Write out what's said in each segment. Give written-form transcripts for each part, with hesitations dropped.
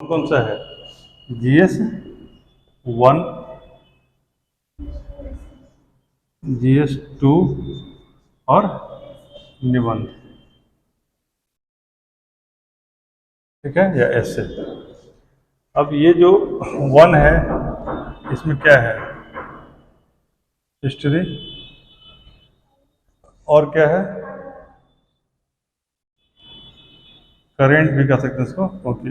कौन सा है? GS 1, GS 2 और निबंध, ठीक है, या ऐसे। अब ये जो 1 है इसमें क्या है? हिस्ट्री, और क्या है? करेंट भी कह सकते हैं इसको, क्योंकि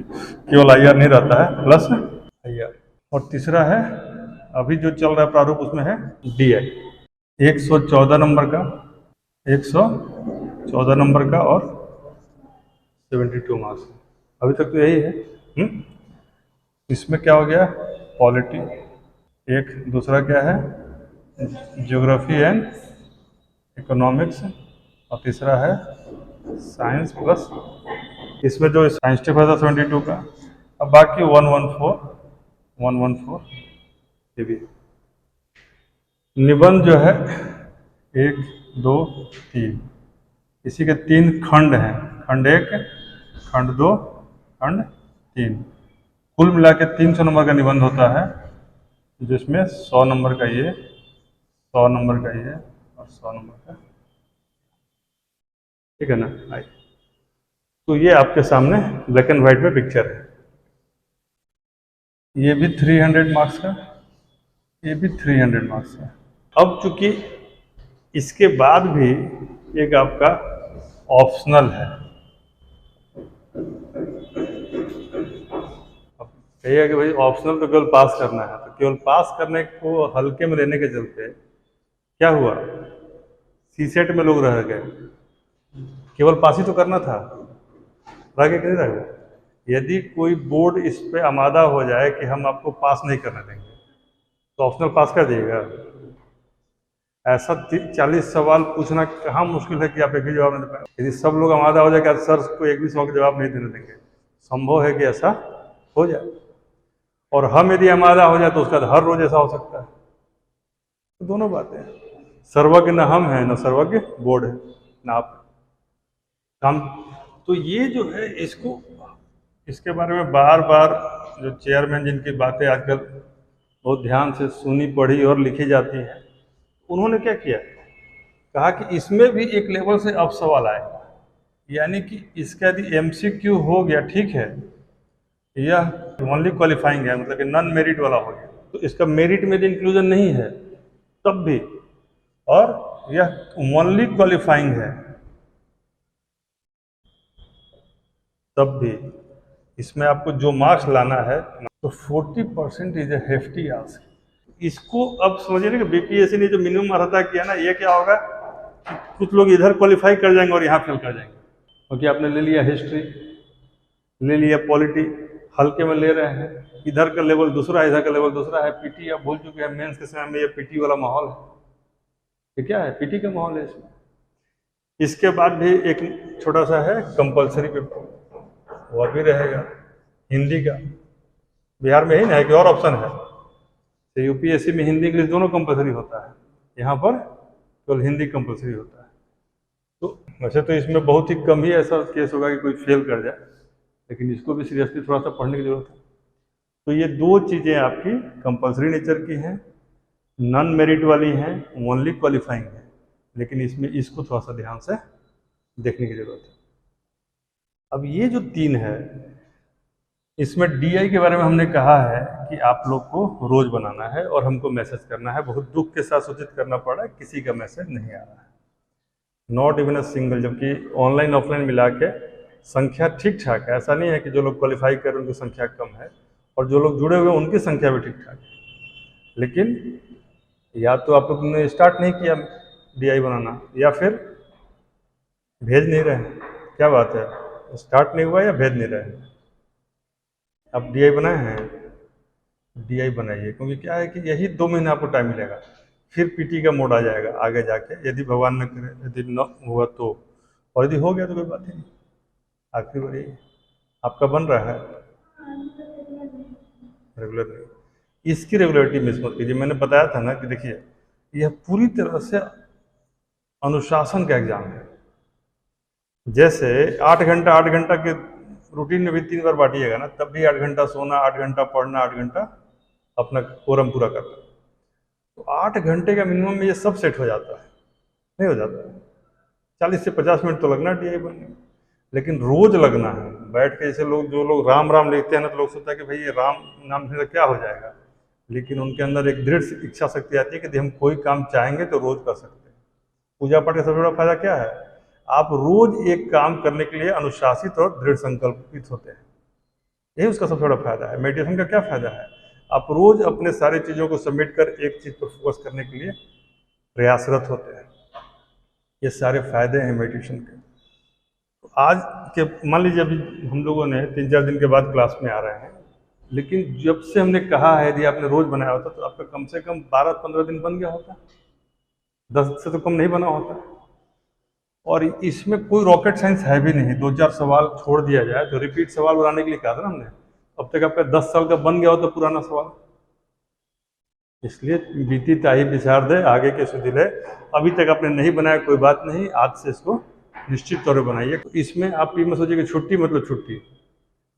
केवल IR नहीं रहता है, प्लस IR। और तीसरा है अभी जो चल रहा है प्रारूप, उसमें है DI 114 नंबर का, 114 नंबर का और 72 मार्क्स। अभी तक तो यही है। इसमें क्या हो गया? पॉलिटी एक, दूसरा क्या है? ज्योग्राफी एंड इकोनॉमिक्स, और तीसरा है साइंस प्लस। इसमें जो साइंस टेक था 72 का, अब बाकी 114 ये भी। निबंध जो है 1, 2, 3, इसी के 3 खंड हैं, खंड 1, खंड 2, खंड 3। कुल मिला के 300 नंबर का निबंध होता है, जिसमें 100 नंबर का ये, 100 नंबर का ये और 100 नंबर का, ठीक है ना। आई, तो ये आपके सामने ब्लैक एंड व्हाइट में पिक्चर है। ये भी 300 मार्क्स का, ये भी 300 मार्क्स का। अब चूंकि इसके बाद भी एक आपका ऑप्शनल है। अब कहिए कि भाई ऑप्शनल तो केवल पास करना है, तो केवल पास करने को हल्के में लेने के चलते क्या हुआ? CSET में लोग रह गए, केवल पास ही तो करना था, रह गए कि नहीं रह गए? यदि कोई बोर्ड इस पे आमादा हो जाए कि हम आपको पास नहीं करने देंगे, तो ऑप्शनल पास कर दिएगा? ऐसा 40 सवाल पूछना कहाँ मुश्किल है कि आप एक भी जवाब नहीं दे पाए। यदि सब लोग आमादा हो जाए कि सर को एक भी सवाल का जवाब नहीं देने देंगे, संभव है कि ऐसा हो जाए। और हम यदि आमादा हो जाए तो उसका हर रोज ऐसा हो सकता है। तो दोनों बातें, सर्वज्ञ न हम हैं, न सर्वज्ञ बोर्ड है, न आप काम। तो ये जो है, इसको, इसके बारे में बार बार जो चेयरमैन जिनकी बातें आजकल बहुत ध्यान से सुनी, पढ़ी और लिखी जाती है, उन्होंने क्या किया, कहा कि इसमें भी एक लेवल से अब सवाल आएगा, यानी कि इसका यदि MCQ हो गया, ठीक है, यह ओनली क्वालिफाइंग है, मतलब कि नॉन मेरिट वाला हो गया, तो इसका मेरिट में यदि इंक्लूजन नहीं है तब भी, और यह ओनली क्वालिफाइंग है तब भी, इसमें आपको जो मार्क्स लाना है, तो 40% इज ए हेफ्टी आस्क। इसको अब समझिए ना कि BPSC ने जो मिनिमम अर्हता किया ना, ये क्या होगा कि कुछ लोग इधर क्वालिफाई कर जाएंगे और यहाँ फेल कर जाएंगे, क्योंकि आपने ले लिया हिस्ट्री, ले लिया पॉलिटी, हल्के में ले रहे हैं, इधर का लेवल दूसरा है, इधर का लेवल दूसरा है। PT आप भूल चुके हैं, मेंस के समय में ये PT वाला माहौल है, ये क्या है? PT का माहौल है इसमें। इसके बाद भी एक छोटा सा है कंपलसरी पेपर, वो भी रहेगा, हिंदी का। बिहार में ही ना है कि और ऑप्शन है? तो UPSC में हिंदी इंग्लिश दोनों कंपलसरी होता है, यहाँ पर केवल हिंदी कंपलसरी होता है। तो वैसे तो इसमें बहुत ही कम ही ऐसा केस होगा कि कोई फेल कर जाए, लेकिन इसको भी सीरियसली थोड़ा सा पढ़ने की जरूरत है। तो ये दो चीज़ें आपकी कंपलसरी नेचर की हैं, नॉन मेरिट वाली हैं, ओनली क्वालिफाइंग है, लेकिन इसमें इसको थोड़ा सा ध्यान से देखने की जरूरत है। अब ये जो 3 है, इसमें DI के बारे में हमने कहा है कि आप लोग को रोज बनाना है और हमको मैसेज करना है। बहुत दुख के साथ सूचित करना पड़ा, किसी का मैसेज नहीं आ रहा है, नॉट इवन अ सिंगल, जबकि ऑनलाइन ऑफलाइन मिला के संख्या ठीक ठाक है। ऐसा नहीं है कि जो लोग क्वालिफाई कर रहे हैं उनकी संख्या कम है, और जो लोग जुड़े हुए हैं उनकी संख्या भी ठीक ठाक है। लेकिन या तो आप लोग ने स्टार्ट नहीं किया DI बनाना, या फिर भेज नहीं रहे हैं। क्या बात है, स्टार्ट नहीं हुआ या भेज नहीं रहे हैं? आप DI बनाए हैं? DI बनाइए, क्योंकि क्या है कि यही 2 महीने आपको टाइम मिलेगा, फिर PT का मोड आ जाएगा आगे जाके, यदि भगवान न करे, यदि न हुआ तो, और यदि हो गया तो कोई बात ही नहीं। आखिरी बार यही आपका बन रहा है, रेगुलर नहीं, इसकी रेगुलरिटी मिस मत कीजिए। मैंने बताया था ना कि देखिए, यह पूरी तरह से अनुशासन का एग्जाम है। जैसे 8 घंटा के रूटीन में भी 3 बार बांटिएगा ना, तब भी 8 घंटा सोना, 8 घंटा पढ़ना, 8 घंटा अपना कोरम पूरा करना, तो 8 घंटे का मिनिमम में ये सब सेट हो जाता है। नहीं हो जाता है, 40 से 50 मिनट तो लगना टीआई बनने में, लेकिन रोज लगना है बैठ के। जैसे लोग, जो लोग राम राम लिखते हैं ना, तो लोग सोचते हैं कि भाई ये राम नाम से क्या हो जाएगा, लेकिन उनके अंदर एक दृढ़ इच्छा शक्ति आती है कि यदि हम कोई काम चाहेंगे तो रोज कर सकते हैं। पूजा पाठ का सबसे बड़ा फायदा क्या है, आप रोज एक काम करने के लिए अनुशासित और दृढ़ संकल्पित होते हैं, यही उसका सबसे बड़ा फायदा है। मेडिटेशन का क्या फायदा है, आप रोज अपने सारी चीज़ों को समेट कर एक चीज़ पर फोकस करने के लिए प्रयासरत होते हैं। ये सारे फायदे हैं मेडिटेशन के। तो आज के मान लीजिए अभी हम लोगों ने 3-4 दिन के बाद क्लास में आ रहे हैं, लेकिन जब से हमने कहा है यदि आपने रोज बनाया होता तो आपका कम से कम 12-15 दिन बन गया होता, 10 से तो कम नहीं बना होता। और इसमें कोई रॉकेट साइंस है भी नहीं, 2-4 सवाल छोड़ दिया जाए तो रिपीट सवाल बनाने के लिए कहा था ना हमने, अब तक आपका 10 साल का बन गया होता पुराना सवाल। इसलिए बीती ताही विचार दे आगे के सुधिले, अभी तक आपने नहीं बनाया कोई बात नहीं, आज से इसको निश्चित तौर पर बनाइए। इसमें आप ये मत सोचिए कि छुट्टी मतलब छुट्टी,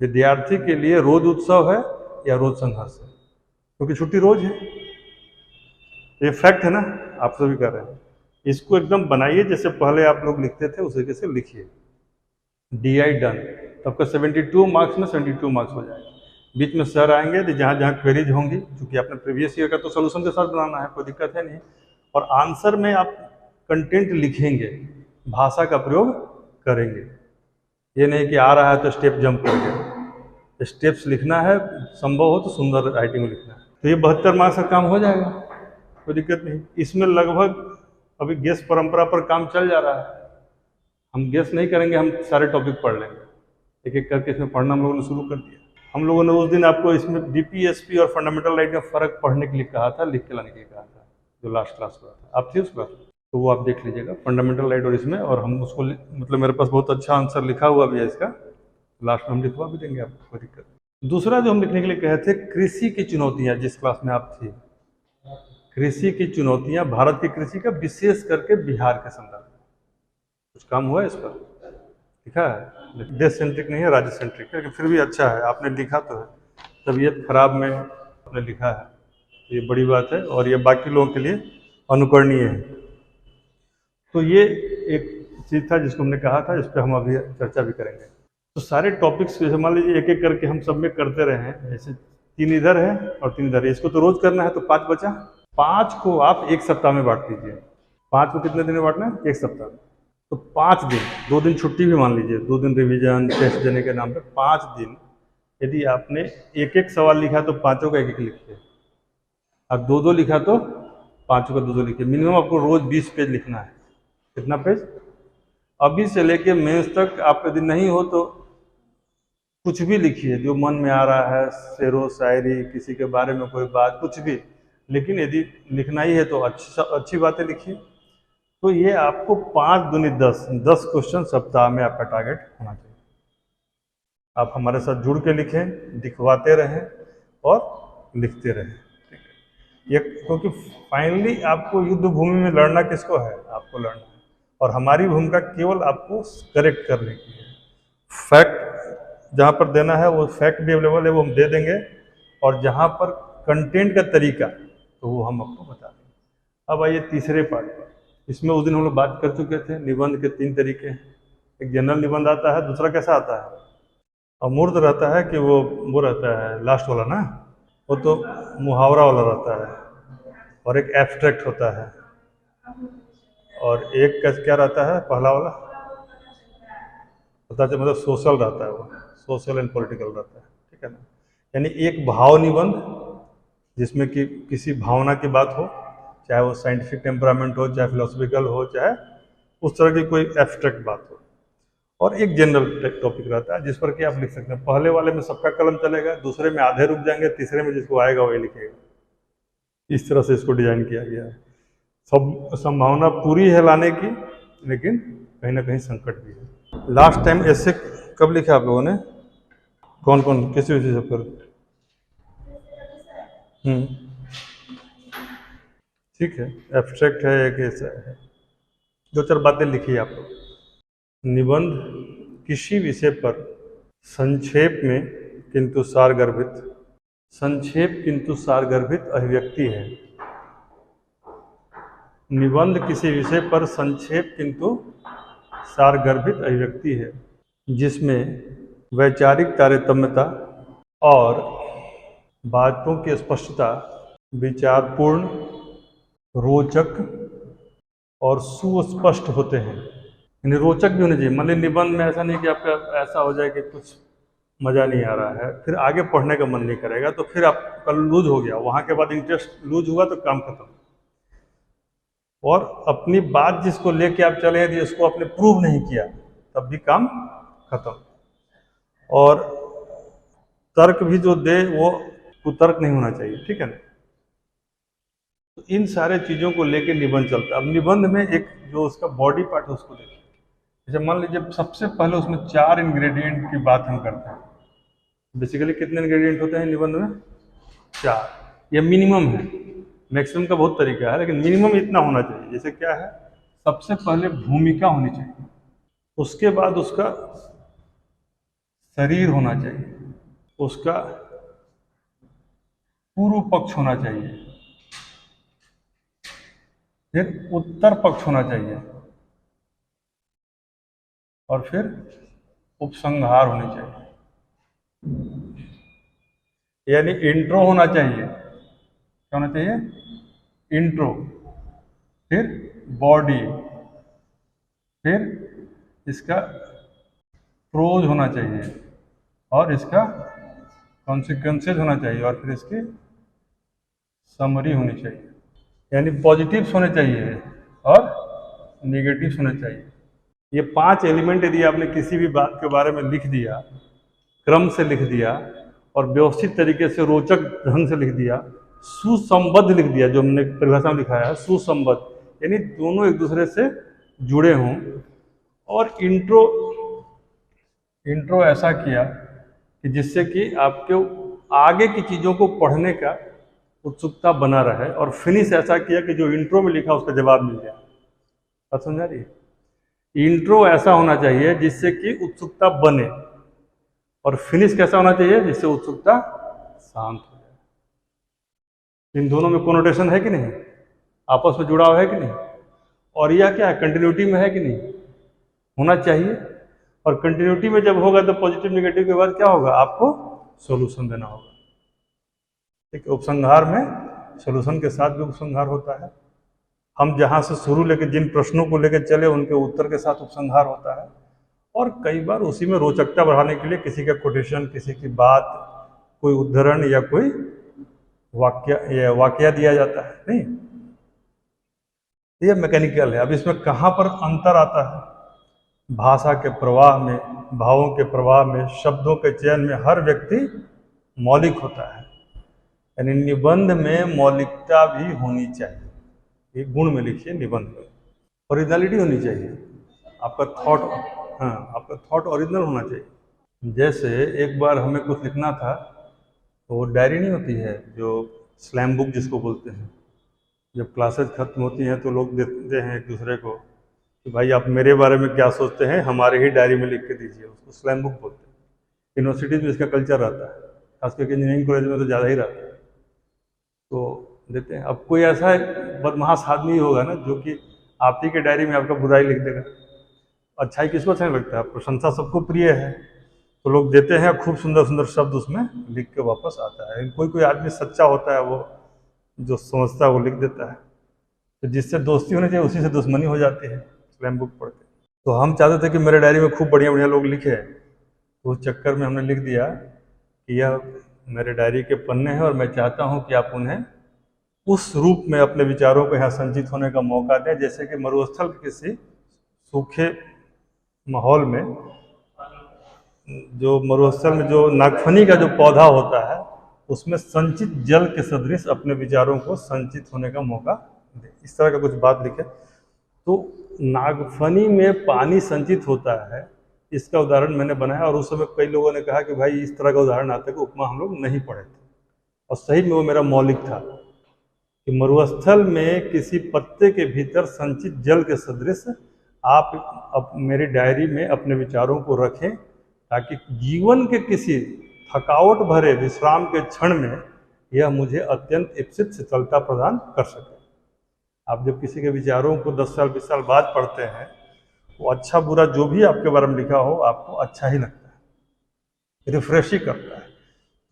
विद्यार्थी के लिए रोज उत्सव है या रोज संघर्ष है, क्योंकि छुट्टी रोज है, ये फैक्ट है ना, आप सभी कर रहे हैं। इसको एकदम बनाइए जैसे पहले आप लोग लिखते थे, उस तरीके से लिखिए, DI डन, तो आपका 72 मार्क्स में 72 मार्क्स हो जाएगा। बीच में सर आएंगे तो जहाँ जहाँ क्वेरीज होंगी, क्योंकि आपने प्रीवियस ईयर का तो सोल्यूशन के साथ बनाना है, कोई दिक्कत है नहीं, और आंसर में आप कंटेंट लिखेंगे, भाषा का प्रयोग करेंगे। ये नहीं कि आ रहा है तो स्टेप जंप करके, स्टेप्स लिखना है, संभव हो तो सुंदर राइटिंग में लिखना है। तो ये 72 मार्क्स का काम हो जाएगा, कोई दिक्कत नहीं। इसमें लगभग अभी गेस परंपरा पर काम चल जा रहा है, हम गेस नहीं करेंगे, हम सारे टॉपिक पढ़ लेंगे, एक एक करके इसमें पढ़ना हम लोगों ने शुरू कर दिया। हम लोगों ने उस दिन आपको इसमें DPSP और फंडामेंटल राइट में फ़र्क पढ़ने के लिए कहा था, लिख के लाने के लिए कहा था, जो लास्ट क्लास हुआ था, आप थे उस क्लास में, तो वो आप देख लीजिएगा फंडामेंटल राइट और इसमें। और हम उसको मतलब मेरे पास बहुत अच्छा आंसर लिखा हुआ भी है इसका, लास्ट में हम लिखवा भी देंगे, आपको कोई दिक्कत नहीं। दूसरा जो हम लिखने के लिए कहे थे, कृषि की चुनौतियाँ, जिस क्लास में आप थी, कृषि की चुनौतियाँ, भारत की कृषि का, विशेष करके बिहार के संदर्भ में कुछ काम हुआ है इस पर, लिखा है, देश सेंट्रिक नहीं है, राज्य सेंट्रिक है, लेकिन फिर भी अच्छा है, आपने लिखा तो है, तबीयत खराब में आपने लिखा है, ये बड़ी बात है, और ये बाकी लोगों के लिए अनुकरणीय है। तो ये एक चीज़ था जिसको हमने कहा था, इस पर हम अभी चर्चा भी करेंगे। तो सारे टॉपिक्स जैसे मान लीजिए एक एक करके हम सब में करते रहे हैं, जैसे 3 इधर है और 3 इधर है, इसको तो रोज करना है, तो 5 बचा, 5 को आप 1 सप्ताह में बांट दीजिए। 5 को कितने दिन में बांटना है, 1 सप्ताह में, तो 5 दिन, 2 दिन छुट्टी भी मान लीजिए, 2 दिन रिवीजन टेस्ट देने के नाम पे, 5 दिन यदि आपने एक एक सवाल लिखा तो 5 का एक एक लिखिए, अब 2-2 लिखा तो 5 का 2-2 लिखिए। मिनिमम आपको रोज 20 पेज लिखना है। कितना पेज, अभी से लेके मेंस तक आप यदि नहीं हो तो कुछ भी लिखिए जो मन में आ रहा है, शेरो शायरी, किसी के बारे में कोई बात, कुछ भी, लेकिन यदि लिखना ही है तो अच्छी बातें लिखिए। तो ये आपको 5 दूनी 10 क्वेश्चन सप्ताह में आपका टारगेट होना चाहिए। आप हमारे साथ जुड़ के लिखें, दिखवाते रहें और लिखते रहें, ठीक है। ये क्योंकि फाइनली आपको युद्ध भूमि में लड़ना किसको है, आपको लड़ना है, और हमारी भूमिका केवल आपको करेक्ट करने की है। फैक्ट जहाँ पर देना है वो फैक्ट भी अवेलेबल है, वो हम दे देंगे, और जहाँ पर कंटेंट का तरीका तो वो हम आपको बता देंगे। अब आइए तीसरे पार्ट पर। इसमें उस दिन हम लोग बात कर चुके थे, निबंध के 3 तरीके हैं। एक जनरल निबंध आता है, दूसरा कैसा आता है, अमूर्त रहता है, कि वो रहता है लास्ट वाला ना, वो तो मुहावरा वाला रहता है, और एक एब्स्ट्रैक्ट होता है, और एक का क्या रहता है, पहला वाला पता चले, मतलब सोशल रहता है, वो सोशल एंड पॉलिटिकल रहता है, ठीक है ना। यानी एक भाव निबंध जिसमें कि किसी भावना की बात हो, चाहे वो साइंटिफिक टेम्परामेंट हो, चाहे फिलोसफिकल हो, चाहे उस तरह की कोई एब्स्ट्रैक्ट बात हो, और एक जनरल टॉपिक रहता है जिस पर कि आप लिख सकते हैं। पहले वाले में सबका कलम चलेगा, दूसरे में आधे रुक जाएंगे, तीसरे में जिसको आएगा वही लिखेगा। इस तरह से इसको डिजाइन किया गया है। सब संभावना पूरी है लाने की, लेकिन कहीं ना कहीं संकट भी है। लास्ट टाइम ऐसे कब लिखा आप लोगों ने, कौन कौन किसी विषय से पर? ठीक है, एब्स्ट्रैक्ट है, एक ऐसा है, 2-4 बातें लिखी आप लोग। निबंध किसी विषय पर संक्षेप में किंतु सारगर्भित, संक्षेप किंतु सारगर्भित अभिव्यक्ति है। निबंध किसी विषय पर संक्षेप किंतु सारगर्भित अभिव्यक्ति है जिसमें वैचारिक तारतम्यता और बातों की स्पष्टता, विचारपूर्ण, रोचक और सुस्पष्ट होते हैं। यानी रोचक भी होने चाहिए। मान लीजिए निबंध में ऐसा नहीं कि आपका ऐसा हो जाए कि कुछ मज़ा नहीं आ रहा है, फिर आगे पढ़ने का मन नहीं करेगा, तो फिर आपका लूज हो गया, वहाँ के बाद इंटरेस्ट लूज हुआ तो काम खत्म। और अपनी बात जिसको लेके आप चले यदि उसको आपने प्रूव नहीं किया तब भी काम खत्म। और तर्क भी जो दे वो कुतर्क नहीं होना चाहिए, ठीक है ना। तो इन सारे चीज़ों को लेके निबंध चलता है। अब निबंध में एक जो उसका बॉडी पार्ट है उसको देखिए। जैसे मान लीजिए सबसे पहले उसमें 4 इंग्रेडिएंट की बात हम करते हैं। बेसिकली कितने इंग्रेडिएंट होते हैं निबंध में? 4। यह मिनिमम है, मैक्सिमम का बहुत तरीका है, लेकिन मिनिमम इतना होना चाहिए। जैसे क्या है, सबसे पहले भूमिका होनी चाहिए, उसके बाद उसका शरीर होना चाहिए, उसका पूर्व पक्ष होना चाहिए, फिर उत्तर पक्ष होना चाहिए, और फिर उपसंहार होनी चाहिए। यानी इंट्रो होना चाहिए। क्या होना चाहिए? इंट्रो, फिर बॉडी, फिर इसका प्रोज होना चाहिए, और इसका कॉन्सिक्वेंसेज होना चाहिए, और फिर इसकी समरी होनी चाहिए। यानी पॉजिटिव्स होने चाहिए और नेगेटिव्स होने चाहिए। ये 5 एलिमेंट यदि आपने किसी भी बात के बारे में लिख दिया, क्रम से लिख दिया और व्यवस्थित तरीके से रोचक ढंग से लिख दिया, सुसंबद्ध लिख दिया, जो हमने परिभाषा में लिखा है सुसंबद्ध, यानी दोनों एक दूसरे से जुड़े हों, और इंट्रो ऐसा किया कि जिससे कि आपके आगे की चीज़ों को पढ़ने का उत्सुकता बना रहे, और फिनिश ऐसा किया कि जो इंट्रो में लिखा उसका जवाब मिल जाए। बात समझ आ रही है? इंट्रो ऐसा होना चाहिए जिससे कि उत्सुकता बने, और फिनिश कैसा होना चाहिए जिससे उत्सुकता शांत हो जाए। इन दोनों में कोनोटेशन है कि नहीं, आपस में जुड़ाव है कि नहीं, और यह क्या है, कंटिन्यूटी में है कि नहीं, होना चाहिए। और कंटिन्यूटी में जब होगा तो पॉजिटिव नेगेटिव के बाद क्या होगा, आपको सॉल्यूशन देना होगा। ठीक है, उपसंहार में सॉल्यूशन के साथ भी उपसंहार होता है। हम जहाँ से शुरू लेके जिन प्रश्नों को लेकर चले उनके उत्तर के साथ उपसंहार होता है, और कई बार उसी में रोचकता बढ़ाने के लिए किसी का कोटेशन, किसी की बात, कोई उद्धरण या कोई वाक्य दिया जाता है। नहीं, ये मैकेनिकल है। अब इसमें कहाँ पर अंतर आता है? भाषा के प्रवाह में, भावों के प्रवाह में, शब्दों के चयन में हर व्यक्ति मौलिक होता है। यानी निबंध में मौलिकता भी होनी चाहिए। एक गुण में लिखिए निबंध में ओरिजिनलिटी होनी चाहिए। आपका थॉट, हाँ, आपका थॉट ओरिजिनल होना चाहिए। जैसे एक बार हमें कुछ लिखना था, तो वो डायरी नहीं होती है जो स्लैम बुक जिसको बोलते हैं, जब क्लासेस खत्म होती हैं तो लोग देते हैं एक दूसरे को कि भाई आप मेरे बारे में क्या सोचते हैं, हमारे ही डायरी में लिख के दीजिए। उसको स्लैम बुक बोलते हैं। यूनिवर्सिटीज़ में इसका कल्चर रहता है, खास करके इंजीनियरिंग कॉलेज में तो ज़्यादा ही रहता है, तो देते हैं। अब कोई ऐसा बदमाश आदमी होगा ना जो कि आप ही के डायरी में आपका बुराई लिख देगा। अच्छाई किसको अच्छा नहीं लगता है, प्रशंसा सबको प्रिय है, तो लोग देते हैं, खूब सुंदर सुंदर शब्द उसमें लिख के वापस आता है। कोई कोई आदमी सच्चा होता है, वो जो समझता है वो लिख देता है। तो जिससे दोस्ती होनी चाहिए उसी से दुश्मनी हो जाती है स्लैम बुक पढ़ के। तो हम चाहते थे कि मेरे डायरी में खूब बढ़िया बढ़िया लोग लिखे, तो उस चक्कर में हमने लिख दिया कि यह मेरे डायरी के पन्ने हैं और मैं चाहता हूँ कि आप उन्हें उस रूप में अपने विचारों को यहाँ संचित होने का मौका दें, जैसे कि मरुस्थल के किसी सूखे माहौल में, जो मरुस्थल में जो नागफनी का जो पौधा होता है उसमें संचित जल के सदृश अपने विचारों को संचित होने का मौका दे। इस तरह का कुछ बात लिखे। तो नागफनी में पानी संचित होता है, इसका उदाहरण मैंने बनाया, और उस समय कई लोगों ने कहा कि भाई इस तरह का उदाहरण आता है कि उपमा हम लोग नहीं पढ़े थे, और सही में वो मेरा मौलिक था कि मरुस्थल में किसी पत्ते के भीतर संचित जल के सदृश आप मेरी डायरी में अपने विचारों को रखें, ताकि जीवन के किसी थकावट भरे विश्राम के क्षण में यह मुझे अत्यंत इप्सित शीतलता प्रदान कर सके। आप जब किसी के विचारों को 10 साल 20 साल बाद पढ़ते हैं, वो अच्छा बुरा जो भी आपके बारे में लिखा हो आपको अच्छा ही लगता है, रिफ्रेश ही करता है।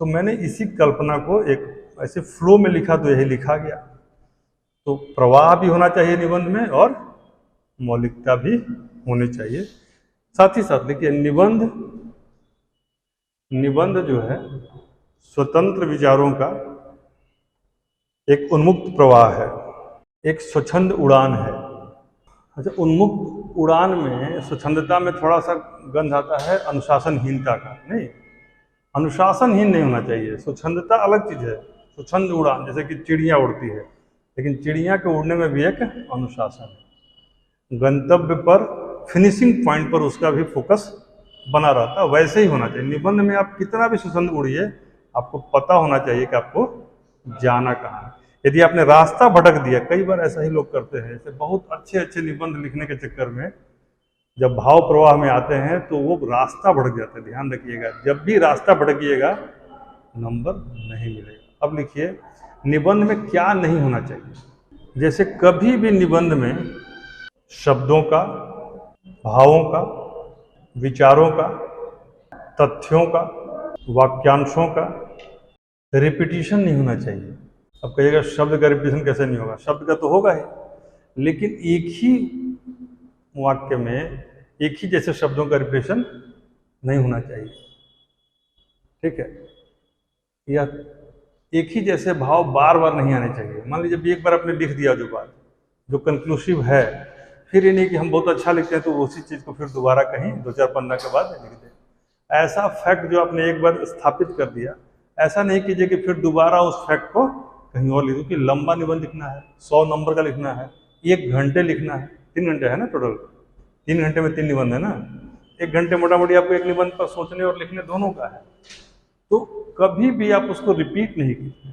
तो मैंने इसी कल्पना को एक ऐसे फ्लो में लिखा तो यही लिखा गया। तो प्रवाह भी होना चाहिए निबंध में और मौलिकता भी होनी चाहिए। साथ ही साथ देखिए, निबंध जो है स्वतंत्र विचारों का एक उन्मुक्त प्रवाह है, एक स्वच्छंद उड़ान है। अच्छा, उन्मुक्त उड़ान में स्वच्छंदता में थोड़ा सा गंध आता है अनुशासनहीनता का। नहीं, अनुशासनहीन नहीं होना चाहिए। स्वच्छंदता अलग चीज़ है, स्वच्छंद उड़ान जैसे कि चिड़िया उड़ती है, लेकिन चिड़िया के उड़ने में भी एक अनुशासन है। गंतव्य पर, फिनिशिंग पॉइंट पर उसका भी फोकस बना रहता है। वैसे ही होना चाहिए निबंध में। आप कितना भी स्वच्छंद उड़िए, आपको पता होना चाहिए कि आपको जाना कहाँ है। यदि आपने रास्ता भटक दिया, कई बार ऐसा ही लोग करते हैं, जैसे बहुत अच्छे अच्छे निबंध लिखने के चक्कर में जब भाव प्रवाह में आते हैं तो वो रास्ता भटक जाता है। ध्यान रखिएगा, जब भी रास्ता भटकिएगा नंबर नहीं मिलेगा। अब लिखिए, निबंध में क्या नहीं होना चाहिए। जैसे कभी भी निबंध में शब्दों का, भावों का, विचारों का, तथ्यों का, वाक्यांशों का रिपीटिशन नहीं होना चाहिए। अब कहिएगा शब्द का रिपीटिशन कैसे नहीं होगा? शब्द का तो होगा ही, लेकिन एक ही वाक्य में एक ही जैसे शब्दों का रिपीटिशन नहीं होना चाहिए। ठीक है? या एक ही जैसे भाव बार बार नहीं आने चाहिए। मान लीजिए जब एक बार आपने लिख दिया जो बात जो कंक्लूसिव है, फिर ये नहीं कि हम बहुत अच्छा लिखते हैं तो उसी चीज़ को फिर दोबारा कहीं 2-4 पन्ना के बाद लिख दें। ऐसा फैक्ट जो आपने एक बार स्थापित कर दिया, ऐसा नहीं कीजिए कि फिर दोबारा उस फैक्ट को कहीं और लिख दो। कि लंबा निबंध लिखना है, 100 नंबर का लिखना है, 1 घंटे लिखना है, 3 घंटे है ना टोटल, 3 घंटे में 3 निबंध है ना। 1 घंटे मोटा मोटी आपको एक निबंध पर सोचने और लिखने दोनों का है। तो कभी भी आप उसको रिपीट नहीं कीजिए।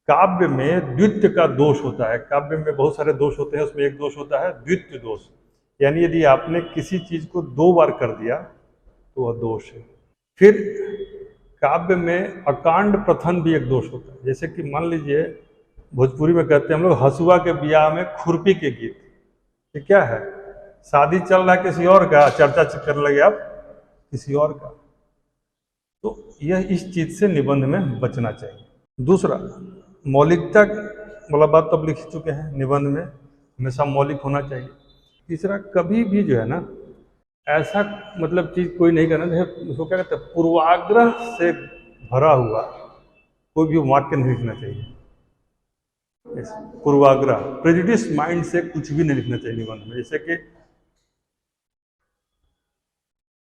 काव्य में द्वित्व का दोष होता है। काव्य में बहुत सारे दोष होते हैं, उसमें एक दोष होता है द्वित्व दोष, यानी यदि आपने किसी चीज को 2 बार कर दिया तो वह दोष है। फिर काव्य में अकांड प्रथन भी एक दोष होता है। जैसे कि मान लीजिए भोजपुरी में कहते हैं हम लोग, हसुआ के ब्याह में खुरपी के गीत। ये क्या है? शादी चल रहा है किसी और का, चर्चा कर लगे आप किसी और का। तो यह इस चीज से निबंध में बचना चाहिए। दूसरा, मौलिकता वाला बात तो अब लिख चुके हैं, निबंध में हमेशा मौलिक होना चाहिए। तीसरा, कभी भी जो है ना ऐसा मतलब चीज कोई नहीं करना है, उसको क्या कहते हैं, पूर्वाग्रह से भरा हुआ कोई भी वाक्य नहीं लिखना चाहिए। पूर्वाग्रह, प्रेजुडिस माइंड से कुछ भी नहीं लिखना चाहिए निबंध में। जैसे कि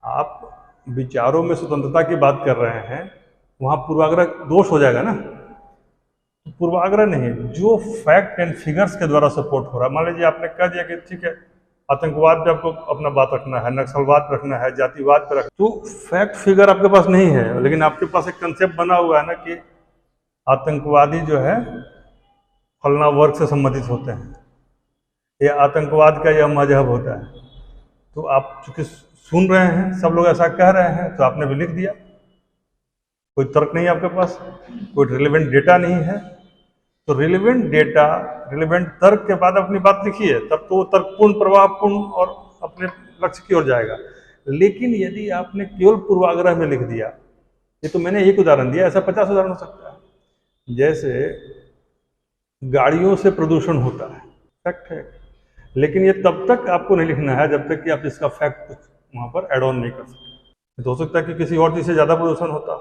आप विचारों में स्वतंत्रता की बात कर रहे हैं, वहां पूर्वाग्रह दोष हो जाएगा ना। पूर्वाग्रह नहीं, जो फैक्ट एंड फिगर्स के द्वारा सपोर्ट हो रहा है। मान लीजिए आपने कह दिया कि ठीक है आतंकवाद पे आपको अपना बात रखना है, नक्सलवाद पे रखना है, जातिवाद पे रखना, तो फैक्ट फिगर आपके पास नहीं है, लेकिन आपके पास एक कंसेप्ट बना हुआ है ना कि आतंकवादी जो है फलना वर्ग से संबंधित होते हैं, या आतंकवाद का यह मजहब होता है। तो आप चूंकि सुन रहे हैं, सब लोग ऐसा कह रहे हैं, तो आपने भी लिख दिया। कोई तर्क नहीं है आपके पास, कोई रिलेवेंट डेटा नहीं है। तो रिलेवेंट डेटा, रिलेवेंट तर्क के बाद अपनी बात लिखिए, तब तो वो तर्कपूर्ण, प्रभावपूर्ण और अपने लक्ष्य की ओर जाएगा। लेकिन यदि आपने केवल पूर्वाग्रह में लिख दिया, ये तो मैंने एक उदाहरण दिया, ऐसा 50 उदाहरण हो सकता है। जैसे गाड़ियों से प्रदूषण होता है, फैक्ट है, लेकिन ये तब तक आपको नहीं लिखना है जब तक कि आप इसका फैक्ट वहां पर एड ऑन नहीं कर सकते। तो हो सकता है कि किसी और चीज से ज्यादा प्रदूषण होता।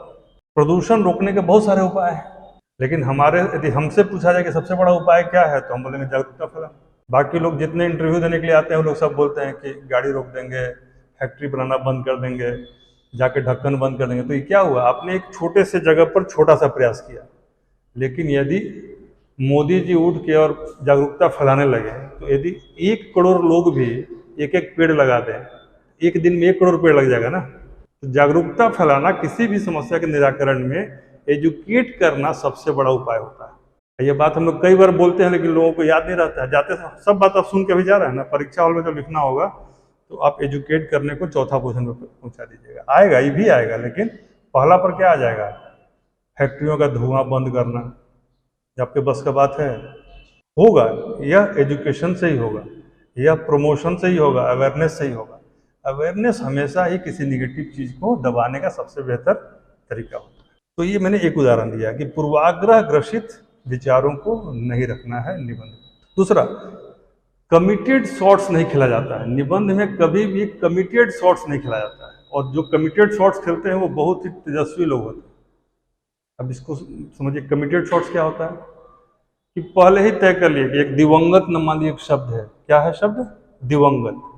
प्रदूषण रोकने के बहुत सारे उपाय हैं, लेकिन हमारे यदि हमसे पूछा जाए कि सबसे बड़ा उपाय क्या है, तो हम बोलेंगे जागरूकता फैलाना। बाकी लोग जितने इंटरव्यू देने के लिए आते हैं, वो लोग सब बोलते हैं कि गाड़ी रोक देंगे, फैक्ट्री बनाना बंद कर देंगे, जाके ढक्कन बंद कर देंगे। तो ये क्या हुआ? आपने एक छोटे से जगह पर छोटा सा प्रयास किया। लेकिन यदि मोदी जी उठ के और जागरूकता फैलाने लगे, तो यदि 1 करोड़ लोग भी एक एक पेड़ लगा दें, एक दिन में 1 करोड़ पेड़ लग जाएगा ना। तो जागरूकता फैलाना किसी भी समस्या के निराकरण में एजुकेट करना सबसे बड़ा उपाय होता है। ये बात हम लोग कई बार बोलते हैं, लेकिन लोगों को याद नहीं रहता है। जाते सब बात आप सुन के भी जा रहे हैं ना, परीक्षा हॉल में जब लिखना होगा तो आप एजुकेट करने को चौथा पोजीशन पर पहुंचा दीजिएगा। आएगा, ये भी आएगा, लेकिन पहला पर क्या आ जाएगा? फैक्ट्रियों का धुआं बंद करना। ये आपके बस का बात है? होगा, यह एजुकेशन से ही होगा, यह प्रमोशन से ही होगा, अवेयरनेस से ही होगा। अवेयरनेस हमेशा ही किसी निगेटिव चीज को दबाने का सबसे बेहतर तरीका होता है। तो ये मैंने एक उदाहरण दिया कि पूर्वाग्रह ग्रसित विचारों को नहीं रखना है निबंध में। दूसरा, कमिटेड शॉट्स नहीं खेला जाता है निबंध में, कभी भी कमिटेड शॉट्स नहीं खेला जाता है। और जो कमिटेड शॉट्स खेलते हैं वो बहुत ही तेजस्वी लोग होते हैं। अब इसको समझिए, कमिटेड शॉट्स क्या होता है कि पहले ही तय कर लिए कि एक दिवंगत नामानी एक शब्द है। क्या है शब्द? दिवंगत।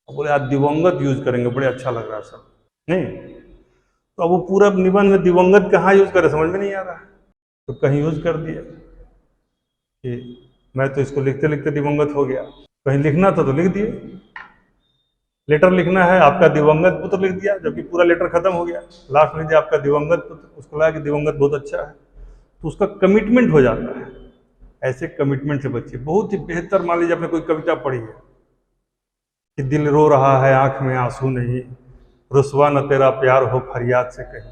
बोले आप दिवंगत यूज करेंगे, बड़े अच्छा लग रहा है शब्द, नहीं? तो अब वो पूरा निबंध में दिवंगत कहाँ यूज करे समझ में नहीं आ रहा है, तो कहीं यूज कर दिया कि मैं तो इसको लिखते लिखते दिवंगत हो गया। कहीं लिखना था तो लिख दिए, लेटर लिखना है आपका दिवंगत पुत्र लिख दिया, जबकि पूरा लेटर खत्म हो गया। लास्ट में लिख दिया आपका दिवंगत पुत्र, उसको लगा कि दिवंगत बहुत अच्छा है, तो उसका कमिटमेंट हो जाता है। ऐसे कमिटमेंट से बचिए। बहुत ही बेहतर, मान लीजिए आपने कोई कविता पढ़ी है कि दिल रो रहा है आंख में आंसू नहीं, रुसवा न तेरा प्यार हो फरियाद से कहीं,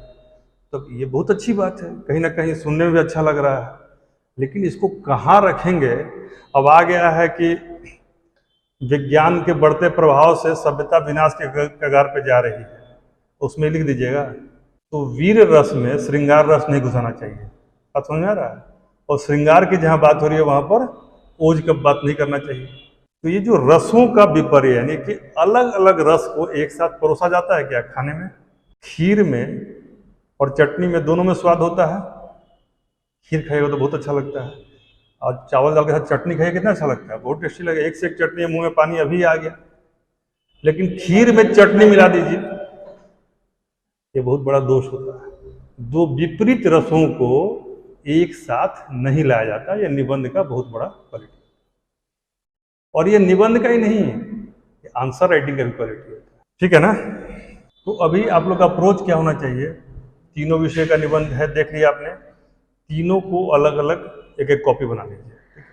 तो ये बहुत अच्छी बात है, कहीं ना कहीं सुनने में भी अच्छा लग रहा है। लेकिन इसको कहाँ रखेंगे? अब आ गया है कि विज्ञान के बढ़ते प्रभाव से सभ्यता विनाश के कगार पे जा रही है, उसमें लिख दीजिएगा। तो वीर रस में श्रृंगार रस नहीं घुसाना चाहिए। बात समझ में आ रहा है? और श्रृंगार की जहाँ बात हो रही है वहां पर ओज का बात नहीं करना चाहिए। तो ये जो रसों का विपर्य, यानी कि अलग अलग रस को एक साथ परोसा जाता है क्या खाने में? खीर में और चटनी में, दोनों में स्वाद होता है। खीर खाइएगा तो बहुत अच्छा लगता है, और चावल दाल के साथ चटनी खाइए कितना अच्छा लगता है, बहुत टेस्टी लगेगा। एक से एक चटनी, मुंह में पानी अभी आ गया। लेकिन खीर में चटनी मिला दीजिए, ये बहुत बड़ा दोष होता है। दो विपरीत रसों को एक साथ नहीं लाया जाता, यह निबंध का बहुत बड़ा क्वालिटी। और ये निबंध का ही नहीं है, ये आंसर राइटिंग का भी क्वालिटी होता है। ठीक है ना? तो अभी आप लोग का अप्रोच क्या होना चाहिए? तीनों विषय का निबंध है, देख लिया आपने। तीनों को अलग अलग एक एक कॉपी बना लीजिए,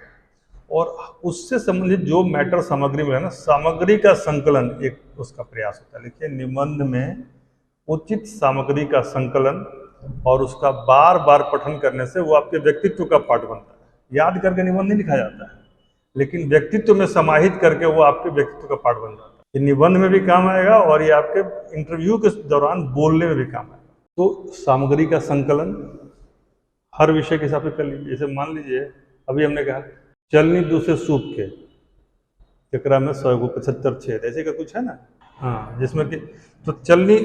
और उससे संबंधित जो मैटर सामग्री में है ना, सामग्री का संकलन एक उसका प्रयास होता है। देखिए, निबंध में उचित सामग्री का संकलन और उसका बार बार पठन करने से वो आपके व्यक्तित्व का पार्ट बनता है। याद करके निबंध नहीं लिखा जाता है, लेकिन व्यक्तित्व में समाहित करके वो आपके व्यक्तित्व का पार्ट बन जाता है। ये निबंध में भी काम आएगा और ये आपके इंटरव्यू के दौरान बोलने में भी काम आएगा। तो सामग्री का संकलन हर विषय के हिसाब से कर लीजिए। जैसे मान लीजिए अभी हमने कहा चलनी दूसरे सूप के चक्रा में 100 को 75 छेद, ऐसे का कुछ है ना। हाँ, जिसमें कि तो चलनी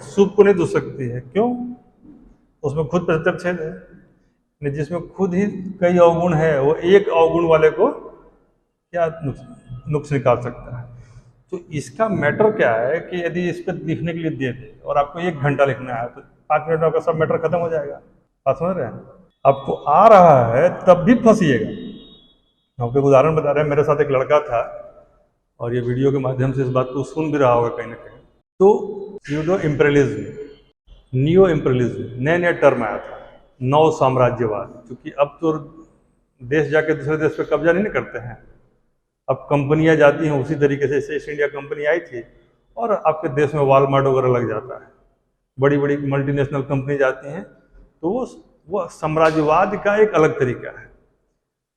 सूप को नहीं दूस सकती है, क्यों? उसमें खुद 75 छेद है। नहीं, जिसमें खुद ही कई अवगुण है, वो एक अवगुण वाले को क्या नुक्स निकाल सकता है। तो इसका मैटर क्या है कि यदि इस पर लिखने के लिए दे दे और आपको 1 घंटा लिखना है, तो 5 मिनट में आपका सब मैटर खत्म हो जाएगा। बात समझ रहे हैं? आपको आ रहा है तब भी फंसिएगा। आपको एक उदाहरण बता रहे हैं, मेरे साथ एक लड़का था और ये वीडियो के माध्यम से इस बात को सुन भी रहा होगा कहीं ना कहीं। तो यूडो इम्पेरियलिज्म, नियो इम्पेरियलिज्म, नया नया टर्म आया था, नव साम्राज्यवाद। क्योंकि अब तो देश जाके दूसरे देश पे कब्जा नहीं करते हैं, अब कंपनियां जाती हैं उसी तरीके से। ईस्ट इंडिया कंपनी आई थी और आपके देश में वॉलमार्ट वगैरह लग जाता है, बड़ी बड़ी मल्टीनेशनल कंपनी जाती हैं। तो वो साम्राज्यवाद का एक अलग तरीका है।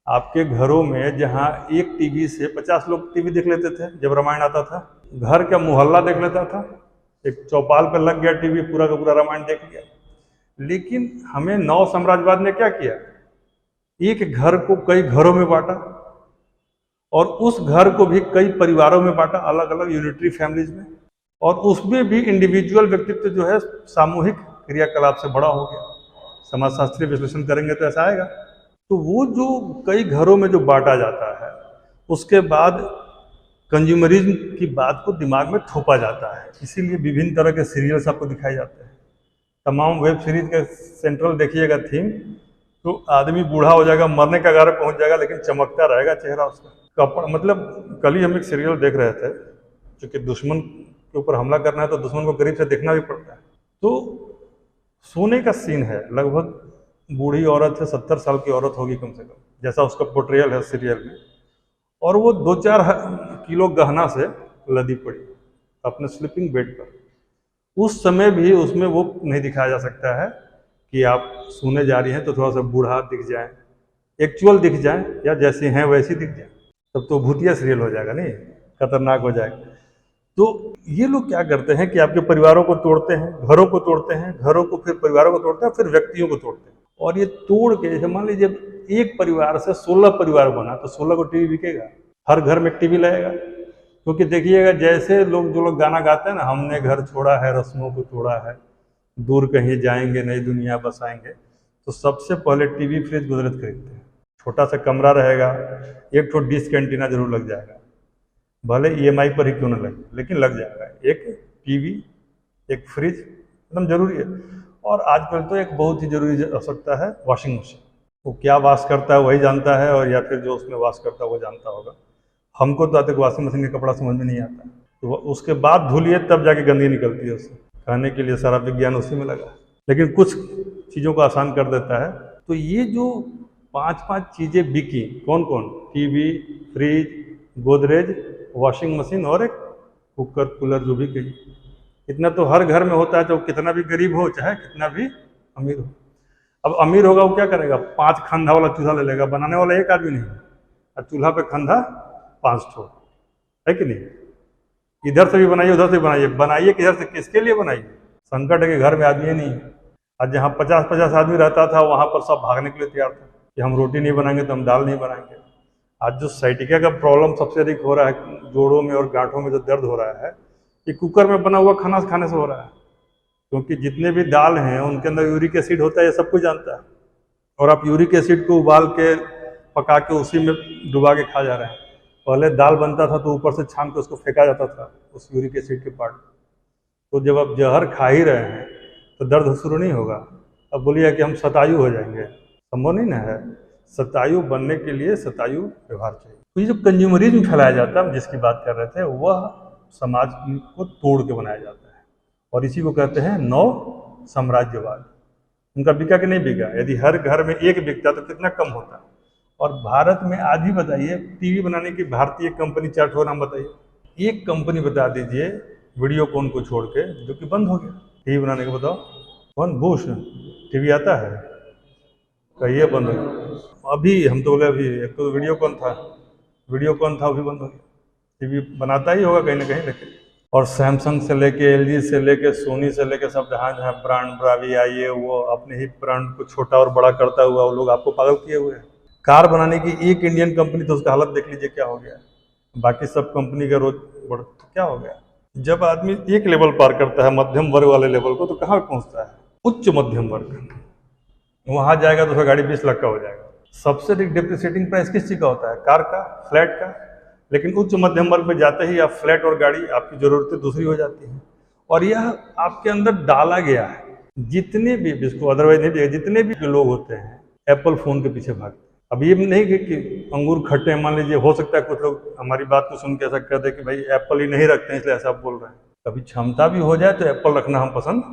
आपके घरों में जहाँ एक टीवी से 50 लोग टीवी देख लेते थे जब रामायण आता था, घर का मोहल्ला देख लेता था, एक चौपाल पर लग गया टीवी, पूरा का पूरा रामायण देख लिया। लेकिन हमें नव साम्राज्यवाद ने क्या किया? एक घर को कई घरों में बांटा और उस घर को भी कई परिवारों में बांटा, अलग अलग यूनिटरी फैमिलीज में, और उसमें भी इंडिविजुअल व्यक्तित्व जो है सामूहिक क्रियाकलाप से बड़ा हो गया। समाजशास्त्रीय विश्लेषण करेंगे तो ऐसा आएगा। तो वो जो कई घरों में जो बांटा जाता है, उसके बाद कंज्यूमरिज्म की बात को दिमाग में थोपा जाता है। इसीलिए विभिन्न तरह के सीरियल्स आपको दिखाए जाते हैं। तमाम वेब सीरीज का सेंट्रल देखिएगा थीम, तो आदमी बूढ़ा हो जाएगा, मरने का कगार पहुंच जाएगा, लेकिन चमकता रहेगा चेहरा उसका। कपड़ा मतलब कल ही हम एक सीरियल देख रहे थे, क्योंकि दुश्मन के ऊपर हमला करना है तो दुश्मन को करीब से देखना भी पड़ता है। तो सोने का सीन है, लगभग बूढ़ी औरत है, 70 साल की औरत होगी कम से कम, जैसा उसका पोर्ट्रेयल है सीरियल में। और वो 2-4 किलो गहना से लदी पड़ी अपने स्लीपिंग बेड पर। उस समय भी उसमें वो नहीं दिखाया जा सकता है कि आप सोने जा रही हैं तो थोड़ा सा बूढ़ा दिख जाए, एक्चुअल दिख जाए या जैसे हैं वैसे दिख जाए, तब तो भूतिया सीरियल हो जाएगा, नहीं खतरनाक हो जाएगा। तो ये लोग क्या करते हैं कि आपके परिवारों को तोड़ते हैं, घरों को तोड़ते हैं, घरों को फिर परिवारों को तोड़ते हैं, फिर व्यक्तियों को तोड़ते हैं। और ये तोड़ के, जैसे मान लीजिए एक परिवार से 16 परिवार बना तो 16 को टीवी बिकेगा, हर घर में टीवी लगेगा। क्योंकि देखिएगा जैसे लोग जो लोग गाना गाते हैं ना, हमने घर छोड़ा है रस्मों को तोड़ा है, दूर कहीं जाएंगे नई दुनिया बसाएंगे, तो सबसे पहले टीवी फ्रिज गुजरात खरीदते हैं। छोटा सा कमरा रहेगा, एक ठो डिश का एंटीना जरूर लग जाएगा, भले ईएमआई पर ही क्यों ना लगे, लेकिन लग जाएगा। एक टीवी, एक फ्रिज एकदम जरूरी है। और आजकल तो एक बहुत ही जरूरी आवश्यकता है वॉशिंग मशीन। वो क्या वॉश करता है वही जानता है, और या फिर जो उसमें वॉश करता है वो जानता होगा। हमको तो आज तक वॉशिंग मशीन का कपड़ा समझ में नहीं आता, तो उसके बाद धुलिए तब जाके गंदगी निकलती है उससे। खाने के लिए सारा विज्ञान उसी में लगा, लेकिन कुछ चीज़ों को आसान कर देता है। तो ये जो 5-5 चीज़ें बिकी, कौन कौन? TV, fridge, Godrej, washing machine और एक कुकर कूलर, जो भी कही। इतना तो हर घर में होता है, चाहे कितना भी गरीब हो चाहे कितना भी अमीर हो। अब अमीर होगा वो क्या करेगा? 5 खंधा वाला चूल्हा ले लेगा, बनाने वाला एक आदमी नहीं, और चूल्हा पे खंधा 5 ठो, है कि नहीं? इधर से भी बनाइए उधर से भी बनाइए, बनाइए किधर से, किसके लिए बनाइए? संकट है कि घर में आदमी नहीं है। आज जहाँ 50-50 आदमी रहता था वहाँ पर सब भागने के लिए तैयार था कि हम रोटी नहीं बनाएंगे तो हम दाल नहीं बनाएंगे। आज जो साइटिका का प्रॉब्लम सबसे अधिक हो रहा है, जोड़ों में और गांठों में जो दर्द हो रहा है, ये कुकर में बना हुआ खाना खाने से हो रहा है। क्योंकि जितने भी दाल हैं उनके अंदर यूरिक एसिड होता है, ये सब कुछ जानता है, और आप यूरिक एसिड को उबाल के पका के उसी में डुबा के खा जा रहे हैं। पहले दाल बनता था तो ऊपर से छान के उसको फेंका जाता था उस यूरिक एसिड के पार्ट। तो जब आप जहर खा ही रहे हैं तो दर्द शुरू नहीं होगा। अब बोलिए कि हम शतायु हो जाएंगे, संभव नहीं ना है। शतायु बनने के लिए शतायु व्यवहार चाहिए। तो ये जो कंज्यूमरिज्म फैलाया जाता है, हम जिसकी बात कर रहे थे, वह समाज को तोड़ के बनाया जाता है, और इसी को कहते हैं नव साम्राज्यवाद। उनका बिका कि नहीं बिका? यदि हर घर में एक बिकता तो कितना कम होता। और भारत में आज ही बताइए, टीवी बनाने की भारतीय कंपनी 4 ठो नाम बताइए। एक कंपनी बता दीजिए वीडियोकॉन को छोड़ के जो कि बंद हो गया टीवी बनाने का। बताओ कौन? बुश टीवी आता है, कहिए बंद हो गया। अभी हम तो बोले अभी एक तो वीडियोकॉन था, वो भी बंद हो गया। टीवी बनाता ही होगा कहीं ना कहीं, लेकिन। और सैमसंग से लेके एलजी से लेके सोनी से लेके सब जहाँ जहाँ ब्रांड ब्रावी आई है, वो अपने ही ब्रांड को छोटा और बड़ा करता हुआ वो लोग आपको पागल किए हुए हैं। कार बनाने की एक इंडियन कंपनी, तो उसका हालत देख लीजिए क्या हो गया। बाकी सब कंपनी का रोज बढ़ तो क्या हो गया। जब आदमी एक लेवल पार करता है मध्यम वर्ग वाले लेवल को, तो कहाँ पहुँचता है? उच्च मध्यम वर्ग। वहाँ जाएगा तो फिर गाड़ी 20 लाख का हो जाएगा। सबसे अधिक डिप्रिसिएटिंग प्राइस किस चीज़ का होता है? कार का, फ्लैट का। लेकिन उच्च मध्यम वर्ग में जाते ही आप फ्लैट और गाड़ी, आपकी ज़रूरतें दूसरी हो जाती हैं। और यह आपके अंदर डाला गया है। जितने भी, जिसको अदरवाइज नहीं दिया, जितने भी लोग होते हैं एप्पल फ़ोन के पीछे भागते हैं। अब ये नहीं कि अंगूर खट्टे हैं, मान लीजिए, हो सकता है कुछ लोग हमारी बात को सुन के ऐसा कहते हैं कि भाई एप्पल ही नहीं रखते हैं इसलिए ऐसा आप बोल रहे हैं। कभी क्षमता भी हो जाए तो एप्पल रखना हम पसंद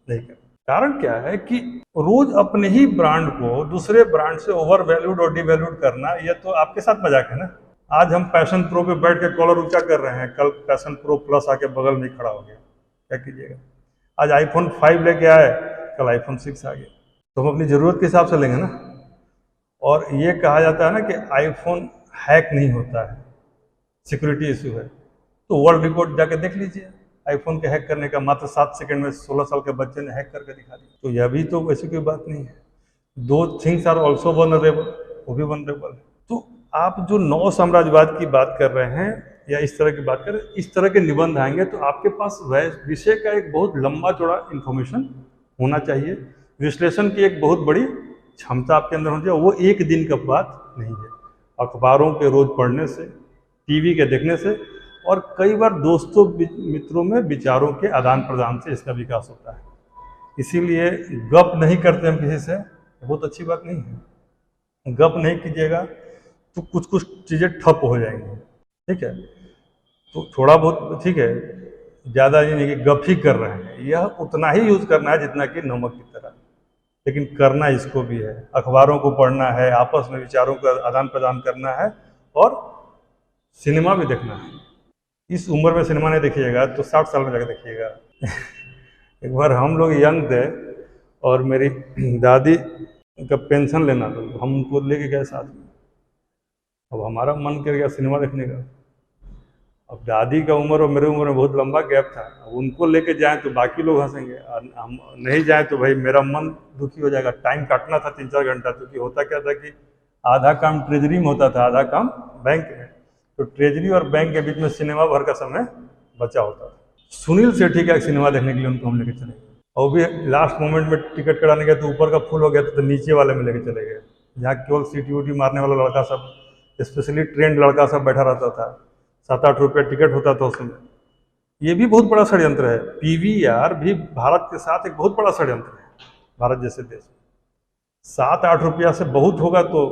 नहीं करते। कारण क्या है कि रोज अपने ही ब्रांड को दूसरे ब्रांड से ओवर वैल्यूड और डिवैल्यूड करना, यह तो आपके साथ मजाक है ना। आज हम पैशन प्रो पे बैठ के कॉलर ऊंचा कर रहे हैं, कल पैशन प्रो प्लस आके बगल में खड़ा हो गया, क्या कीजिएगा। आज आईफोन 5 लेके आए, कल आईफोन 6 आ गया। तो हम अपनी ज़रूरत के हिसाब से लेंगे ना। और ये कहा जाता है ना कि आईफोन हैक नहीं होता है, सिक्योरिटी इशू है। तो वर्ल्ड रिकॉर्ड जाके देख लीजिए, आईफोन के हैक करने का मात्र 7 सेकंड में 16 साल के बच्चे ने हैक करके दिखा दिया। तो यह भी तो वैसी कोई बात नहीं है। दो थिंग्स आर ऑल्सो वनरेबल, वो भी वनरेबल है। तो आप जो नव साम्राज्यवाद की बात कर रहे हैं या इस तरह की बात कर रहे हैं, इस तरह के निबंध आएंगे तो आपके पास विषय का एक बहुत लंबा चौड़ा इन्फॉर्मेशन होना चाहिए, विश्लेषण की एक बहुत बड़ी क्षमता आपके अंदर होनी चाहिए। वो एक दिन का बात नहीं है। अखबारों के रोज पढ़ने से, टीवी के देखने से, और कई बार दोस्तों मित्रों में विचारों के आदान प्रदान से इसका विकास होता है। इसीलिए गप नहीं करते हम किसी से, बहुत अच्छी बात नहीं है। गप नहीं कीजिएगा तो कुछ कुछ चीज़ें ठप हो जाएंगी, ठीक है। तो थोड़ा बहुत ठीक है, ज़्यादा ये नहीं कि गप ही कर रहे हैं, यह उतना ही यूज़ करना है जितना कि नमक की तरह। लेकिन करना इसको भी है, अखबारों को पढ़ना है, आपस में विचारों का आदान प्रदान करना है, और सिनेमा भी देखना है। इस उम्र में सिनेमा नहीं देखिएगा तो 60 साल में जाकर देखिएगा। एक बार हम लोग यंग थे और मेरी दादी का पेंशन लेना था, तो हम उनको लेके गए साथ में। अब हमारा मन कर गया सिनेमा देखने का। अब दादी का उम्र और मेरी उम्र में बहुत लंबा गैप था। अब उनको लेके जाएं तो बाकी लोग हंसेंगे, और हम नहीं जाएं तो भाई मेरा मन दुखी हो जाएगा। टाइम काटना था 3-4 घंटा, क्योंकि होता क्या था कि आधा काम ट्रेजरी में होता था, आधा काम बैंक में। तो ट्रेजरी और बैंक के बीच में सिनेमा भर का समय बचा होता था। सुनील सेठी का एक सिनेमा देखने के लिए उनको हम लेके चले गए, और भी लास्ट मोमेंट में टिकट कराने गए तो ऊपर का फुल हो गया था, तो नीचे वाले में लेके चले गए, जहाँ केवल सीटी वूटी मारने वाला लड़का सब, स्पेशली ट्रेंड लड़का सब बैठा रहता था। 7-8 रुपये टिकट होता था उसमें। ये भी बहुत बड़ा षड्यंत्र है। पीवीआर भी भारत के साथ एक बहुत बड़ा षड्यंत्र है। भारत जैसे देश में 7-8 रुपया से बहुत होगा तो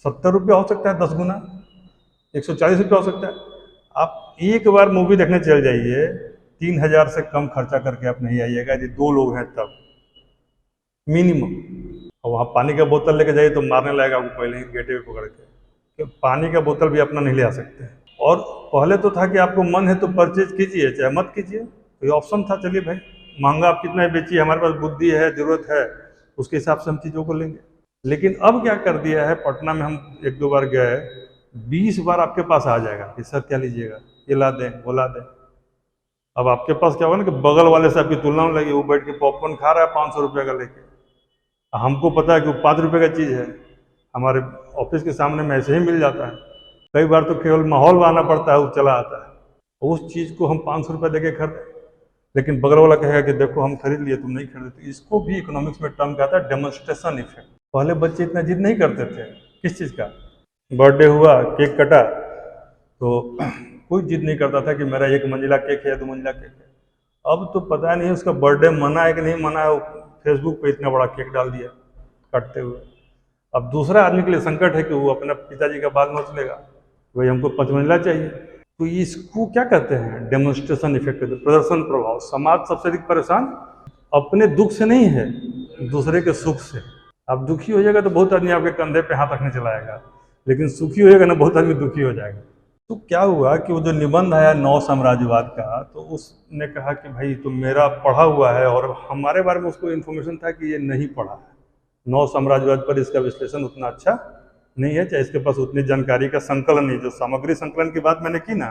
70 रुपया हो सकता है, 10 गुना 140 रुपया हो सकता है। आप एक बार मूवी देखने चल जाइए, 3000 से कम खर्चा करके आप नहीं आइएगा, यदि 2 लोग हैं तब मिनिमम। और वहाँ पानी का बोतल लेके जाइए तो मारने लगेगा आपको पहले ही गेटे पे पकड़ के, पानी का बोतल भी अपना नहीं ले आ सकते। और पहले तो था कि आपको मन है तो परचेज कीजिए, चाहे मत कीजिए, तो ये ऑप्शन था। चलिए भाई, महंगा आप कितना बेचिए, हमारे पास बुद्धि है, जरूरत है, उसके हिसाब से हम चीज़ों को लेंगे। लेकिन अब क्या कर दिया है, पटना में हम 1-2 बार गए, 20 बार आपके पास आ जाएगा कि सर क्या लीजिएगा, ये ला दें, वो ला दें। अब आपके पास क्या होगा ना कि बगल वाले से आपकी तुलना में लगी, वो बैठ के पॉपकॉर्न खा रहा है 500 रुपये का लेके। हमको पता है कि वो 5 रुपये का चीज़ है, हमारे ऑफिस के सामने में ऐसे ही मिल जाता है। कई बार तो केवल माहौल बनाना पड़ता है, वो चला आता है। उस चीज़ को हम 500 रुपये दे के खरीदें, लेकिन बगल वाला कहेगा कि देखो हम खरीद लिए, तुम नहीं खरीदे। तो इसको भी इकोनॉमिक्स में टर्म कहता है डेमोन्स्ट्रेशन इफेक्ट। पहले बच्चे इतना जिद नहीं करते थे किस चीज़ का, बर्थडे हुआ, केक कटा, तो कोई जिद नहीं करता था कि मेरा 1 मंजिला केक है या 2 मंजिला केक है। अब तो पता नहीं उसका बर्थडे मना है कि नहीं मना है, फेसबुक पे इतना बड़ा केक डाल दिया काटते हुए। अब दूसरा आदमी के लिए संकट है कि वो अपना पिताजी का बाल नोच लेगा, भाई हमको 5 मंजिला चाहिए। तो इसको क्या कहते हैं, डेमोन्स्ट्रेशन इफेक्ट, प्रदर्शन प्रभाव। समाज सबसे अधिक परेशान अपने दुख से नहीं है, दूसरे के सुख से। आप दुखी हो जाएगा तो बहुत आदमी आपके कंधे पे हाथ रखने चला आएगा, लेकिन सुखी हो जाएगा ना, बहुत आदमी दुखी हो जाएगा। तो क्या हुआ कि वो जो निबंध आया नव साम्राज्यवाद का, तो उसने कहा कि भाई तुम मेरा पढ़ा हुआ है, और हमारे बारे में उसको इन्फॉर्मेशन था कि ये नहीं पढ़ा है। नव साम्राज्यवाद पर इसका विश्लेषण उतना अच्छा नहीं है, चाहे इसके पास उतनी जानकारी का संकलन नहीं। जो सामग्री संकलन की बात मैंने की ना,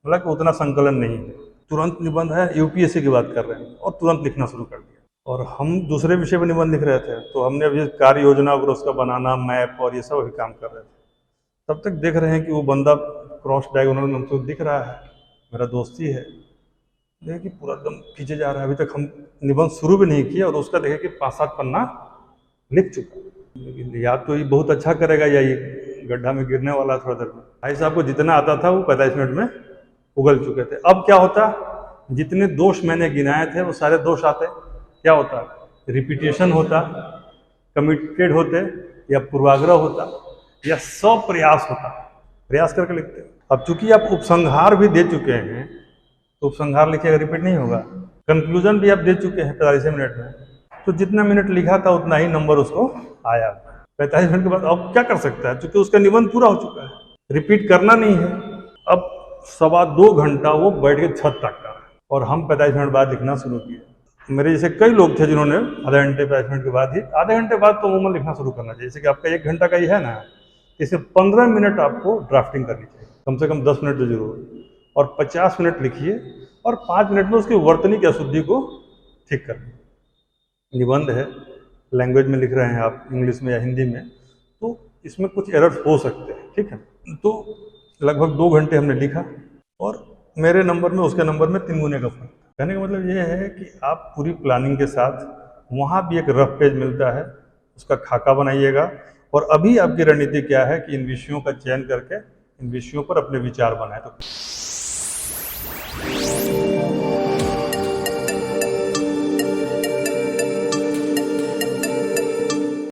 बोला कि उतना संकलन नहीं है। तुरंत निबंध है, यूपीएससी की बात कर रहे हैं, और तुरंत लिखना शुरू कर दिया। और हम दूसरे विषय पर निबंध लिख रहे थे, तो हमने अभी कार्य योजना और उसका बनाना, मैप और ये सब अभी काम कर रहे थे। तब तक देख रहे हैं कि वो बंदा क्रॉस डायगोनल में हमको दिख रहा है, मेरा दोस्ती है, देखे कि पूरा एकदम खींचे जा रहा है। अभी तक हम निबंध शुरू भी नहीं किया, और उसका देखे कि 5-7 पन्ना लिख चुका। लेकिन या तो ये बहुत अच्छा करेगा, या ये गड्ढा में गिरने वाला थोड़ा देर में। भाई साहब को जितना आता था वो 45 मिनट में उगल चुके थे। अब क्या होता, जितने दोष मैंने गिनाए थे वो सारे दोष आते। क्या होता, रिपीटेशन होता, कमिटेड होते, या पूर्वाग्रह होता, या प्रयास होता। प्रयास करके लिखते। अब चूंकि आप उपसंहार भी दे चुके हैं, तो उपसंहार लिखिएगा, रिपीट नहीं होगा। कंक्लूजन भी आप दे चुके हैं 45 मिनट में, तो जितना मिनट लिखा था उतना ही नंबर उसको आया। 45 मिनट के बाद अब क्या कर सकता है, क्योंकि उसका निबंध पूरा हो चुका है, रिपीट करना नहीं है। अब 2.25 घंटा वो बैठ के छत तक का, और हम 45 मिनट बाद लिखना शुरू किए। मेरे जैसे कई लोग थे जिन्होंने आधे घंटे 45 मिनट के बाद ही, आधे घंटे बाद तो अमूमन लिखना शुरू करना चाहिए। जैसे कि आपका 1 घंटा का ही है ना, इसमें 15 मिनट आपको ड्राफ्टिंग करनी चाहिए, कम से कम 10 मिनट तो जरूर, और 50 मिनट लिखिए, और 5 मिनट में उसकी वर्तनी अशुद्धि को ठीक करना। निबंध है, लैंग्वेज में लिख रहे हैं आप, इंग्लिश में या हिंदी में, तो इसमें कुछ एरर्स हो सकते हैं, ठीक है। तो लगभग 2 घंटे हमने लिखा, और मेरे नंबर में उसके नंबर में 3 गुने का फर्क। कहने का मतलब ये है कि आप पूरी प्लानिंग के साथ, वहाँ भी एक रफ पेज मिलता है, उसका खाका बनाइएगा। और अभी आपकी रणनीति क्या है कि इन विषयों का चयन करके इन विषयों पर अपने विचार बनाए। तो